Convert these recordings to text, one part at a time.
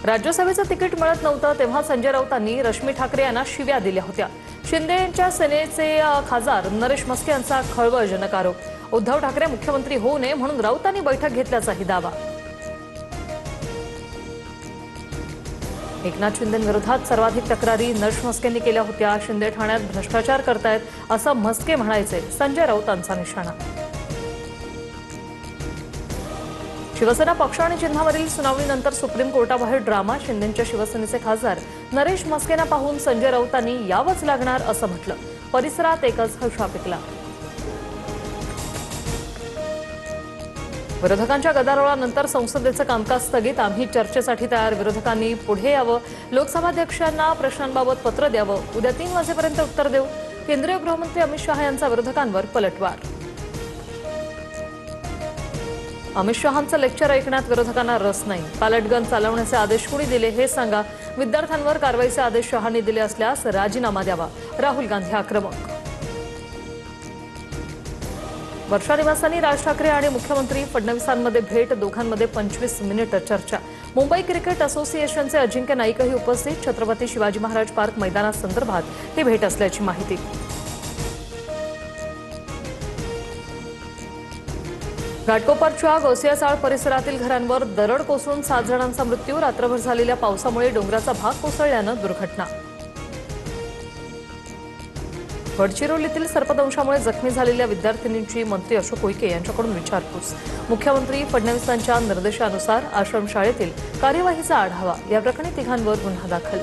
राज्यसभेचं तिकीट मिळत नव्हतं तेव्हा संजय राऊतांनी रश्मी ठाकरे यांना शिव्या दिल्या होत्या। शिंदे यांच्या सेनेचे खासदार नरेश म्हस्के यांचा खळबळजनक आरोप। उद्धव ठाकरे मुख्यमंत्री होऊ नये म्हणून राऊतांनी बैठक घेतल्याचाही दावा। एकनाथ शिंदेंविरोधात सर्वाधिक तक्रारी नरेश म्हस्केंनी केल्या होत्या। शिंदे ठाण्यात भ्रष्टाचार करतायत असं म्हस्के म्हणायचे। संजय राऊतांचा निशाणा। शिवसेना पक्ष आणि चिन्हावरील सुनावणीनंतर सुप्रीम कोर्टाबाहेर ड्रामा। शिंदेंच्या शिवसेनेचे खासदार नरेश म्हस्केंना पाहून संजय राऊतांनी यावंच लागणार असं म्हटलं। परिसरात एकच हशा पिकला। विरोधकांच्या गदारोळानंतर संसदेचं कामकाज स्थगित। आम्ही चर्चेसाठी तयार। विरोधकांनी पुढे यावं। लोकसभाध्यक्षांना प्रश्नांबाबत पत्र द्यावं। उद्या 3 वाजेपर्यंत उत्तर देऊ। केंद्रीय गृहमंत्री अमित शहा यांचा विरोधकांवर पलटवार। अमित शहांचं लेक्चर ऐकण्यात विरोधकांना रस नाही। पॅलेट गन चालवण्याचे आदेश कुणी दिले हे सांगा। विद्यार्थ्यांवर कारवाईचे आदेश शहांनी दिले असल्यास राजीनामा द्यावा। राहुल गांधी आक्रमक। वर्षा निवासांनी राज ठाकरे आणि मुख्यमंत्री फडणवीसांमध्ये भेट। दोघांमध्ये 25 मिनिट चर्चा। मुंबई क्रिकेट असोसिएशनचे अजिंक्य नाईकही उपस्थित। छत्रपती शिवाजी महाराज पार्क मैदानासंदर्भात ही भेट असल्याची माहिती। घाटकोपरच्या गोसियाचाळ परिसरातील घरांवर दरड कोसळून 7 जणांचा मृत्यू। रात्रभर झालेल्या पावसामुळे डोंगराचा भाग कोसळल्यानं दुर्घटना। गडचिरोलीतील सर्पदंशामुळे जखमी झालेल्या विद्यार्थिनींची मंत्री अशोक उईके यांच्याकडून विचारपूस। मुख्यमंत्री फडणवीसांच्या निर्देशानुसार आश्रमशाळेतील कार्यवाहीचा आढावा। या प्रकरणी तिघांवर गुन्हा दाखल।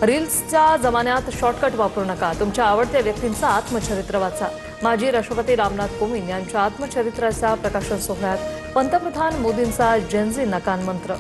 रील्सच्या जमान्यात शॉर्टकट वापरू नका। तुमच्या आवडत्या व्यक्तींचं आत्मचरित्र वाचा। माजी राष्ट्रपती रामनाथ कोविंद यांच्या आत्मचरित्राच्या प्रकाशन सोहळ्यात पंतप्रधान मोदींचा जेनझींना कानमंत्र।